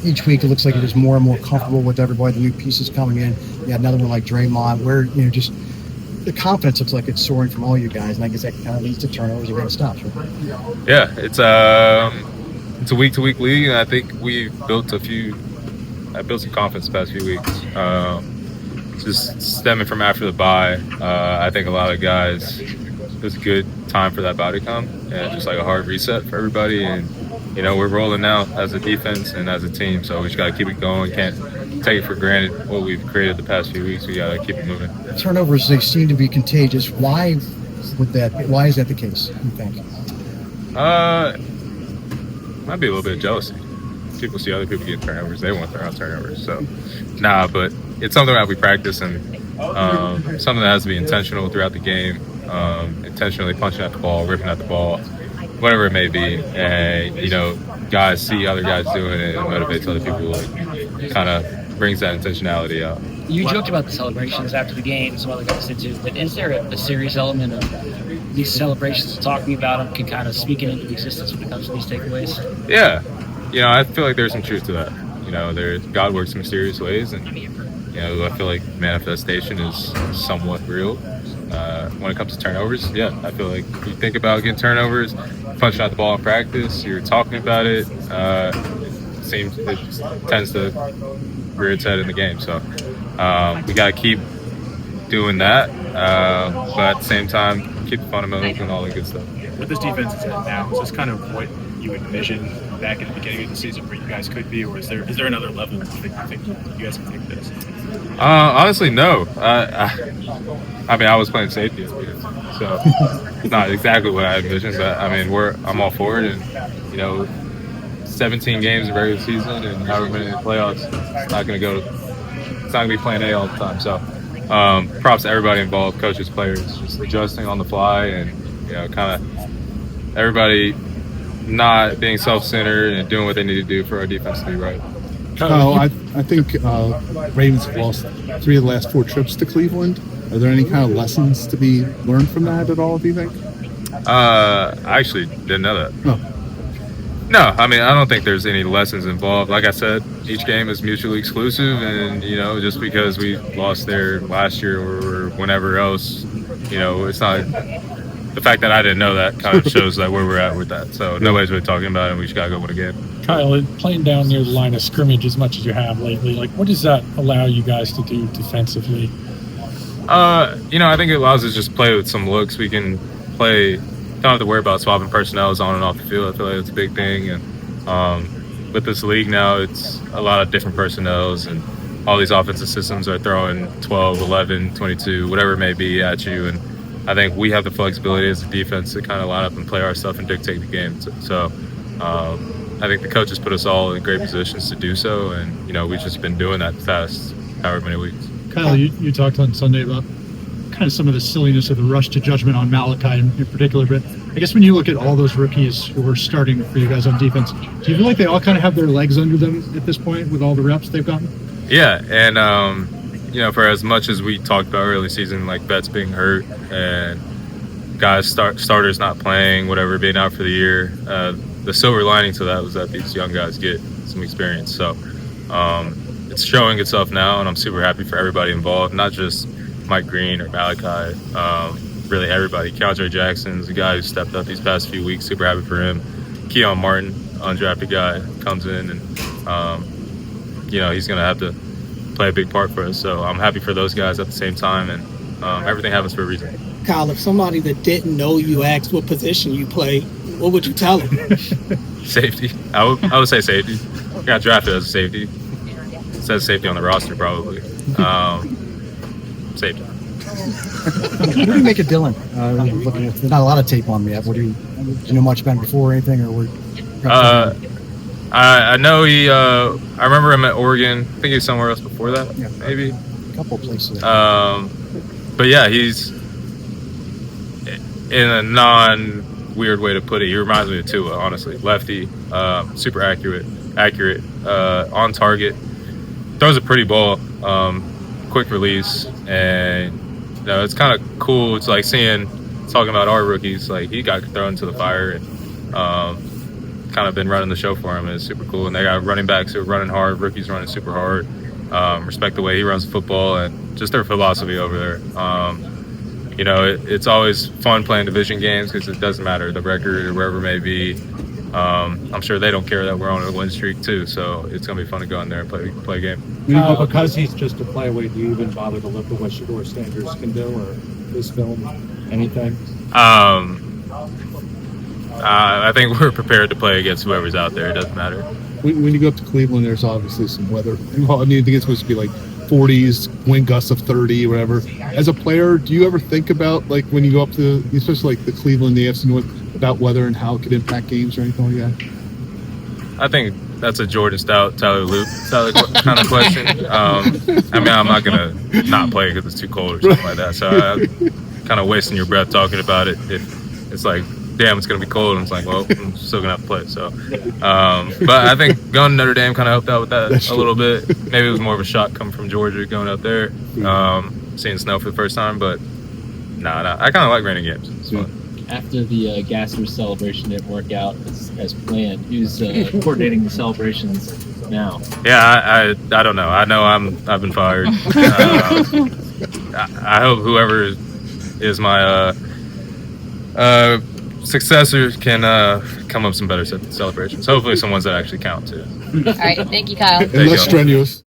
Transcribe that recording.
each week it looks like you're just more and more comfortable with everybody, the new pieces coming in. You had another one like Draymond, where just the confidence looks like it's soaring from all you guys, and I guess that kind of leads to turnovers and stops. Right? Yeah, it's a week-to-week league, and I think we've built I built some confidence the past few weeks. Just stemming from after the bye, I think a lot of guys, it's a good time for that bye to come, and just like a hard reset for everybody. And we're rolling now as a defense and as a team, so we just got to keep it going. Can't take it for granted what we've created the past few weeks. We got to keep it moving. Turnovers, they seem to be contagious. Why is that the case, you think? Might be a little bit of jealousy. People see other people get turnovers, they want their own turnovers. So, but it's something that we practice, and something that has to be intentional throughout the game. Intentionally punching at the ball, ripping at the ball, whatever it may be. And guys see other guys doing it, and motivates other people. It kind of brings that intentionality out. You joked about the celebrations after the game, some other guys did too, but is there a serious element of these celebrations, talking about them, can kind of speak it into existence when it comes to these takeaways? Yeah. I feel like there's some truth to that. God works in mysterious ways, and I feel like manifestation is somewhat real. When it comes to turnovers, I feel like you think about getting turnovers, punching out the ball in practice, you're talking about it. It tends to rear its head in the game. So we got to keep doing that, but at the same time, keep the fundamentals and all that good stuff. What this defense is at now, is this kind of what you envisioned back at the beginning of the season where you guys could be, or is there another level that you think you guys can take this? Honestly, no. I was playing safety, so it's not exactly what I envisioned. But I'm all for it, and 17 games in regular season and however many in the playoffs, it's not going to be playing A all the time. So props to everybody involved, coaches, players, just adjusting on the fly, and kind of everybody not being self-centered and doing what they need to do for our defense to be right. I think Ravens have lost 3 of the last 4 trips to Cleveland. Are there any kind of lessons to be learned from that at all, do you think? I actually didn't know that. Oh. No, I don't think there's any lessons involved. Like I said, each game is mutually exclusive, and just because we lost there last year or whenever else, it's not. The fact that I didn't know that kind of shows that where we're at with that. So nobody's really talking about it, and we just got to go win a game. Kyle, playing down near the line of scrimmage as much as you have lately, what does that allow you guys to do defensively? I think it allows us to just play with some looks. We can play, don't have to worry about swapping personnel on and off the field. I feel like it's a big thing. And with this league now, it's a lot of different personnels, and all these offensive systems are throwing 12, 11, 22, whatever it may be at you. And I think we have the flexibility as a defense to kind of line up and play our stuff and dictate the game. So I think the coaches put us all in great positions to do so, and we've just been doing that the past however many weeks. Kyle, you talked on Sunday about kind of some of the silliness of the rush to judgment on Malachi in particular, but I guess when you look at all those rookies who are starting for you guys on defense, do you feel like they all kind of have their legs under them at this point with all the reps they've gotten? Yeah, and for as much as we talked about early season, like Betts being hurt and guys starters not playing, whatever, being out for the year, the silver lining to that was that these young guys get some experience. So it's showing itself now, and I'm super happy for everybody involved, not just Mike Green or Malachi, really everybody. Keandre Jackson's a guy who stepped up these past few weeks, super happy for him. Keon Martin, undrafted guy, comes in, and he's going to have to play a big part for us. So I'm happy for those guys at the same time, and everything happens for a reason. Kyle, if somebody that didn't know you asked what position you play, what would you tell them? Safety. I would say safety. Got drafted as a safety. It says safety on the roster, probably. Safety. What do you make of Dylan? There's not a lot of tape on him yet. Do you know much about him before or anything? I know he. I remember him at Oregon. I think he was somewhere else before that. Yeah, maybe a couple of places. But yeah, he's in a non-weird way to put it. He reminds me of Tua, honestly. Lefty, super accurate, on target. Throws a pretty ball, quick release, and it's kind of cool. It's like talking about our rookies. Like he got thrown into the fire and kind of been running the show for him. It's super cool. And they got running backs who are running hard, rookies running super hard. Respect the way he runs the football and just their philosophy over there. It's always fun playing division games because it doesn't matter the record or wherever it may be. I'm sure they don't care that we're on a win streak too, so it's gonna be fun to go in there and play a game. Because he's just a play away, do you even bother to look at what Shador Sanders can do or his film, anything? I think we're prepared to play against whoever's out there. It doesn't matter. When you go up to Cleveland, there's obviously some weather involved. I mean, I think it's supposed to be like 40s, wind gusts of 30, whatever. As a player, do you ever think about, like, when you go up to, especially like the Cleveland, the AFC North, about weather and how it could impact games or anything like that? I think that's a Jordan Stout, Tyler Luke kind of question. I mean, I'm not going to not play because it's too cold or something like that. So kind of wasting your breath talking about it. If it's like, damn, it's going to be cold. And it's like, well, I'm still going to have to play. So, but I think going to Notre Dame kind of helped out with that a little bit. Maybe it was more of a shock coming from Georgia going out there, seeing snow for the first time. But I kind of like raining games. It's fun. After the Gassers celebration didn't work out as planned, who's coordinating the celebrations now? Yeah, I don't know. I know I've been fired. I hope whoever is my successor can come up with some better celebrations. Hopefully some ones that actually count too. All right. Thank you, Kyle. And less strenuous.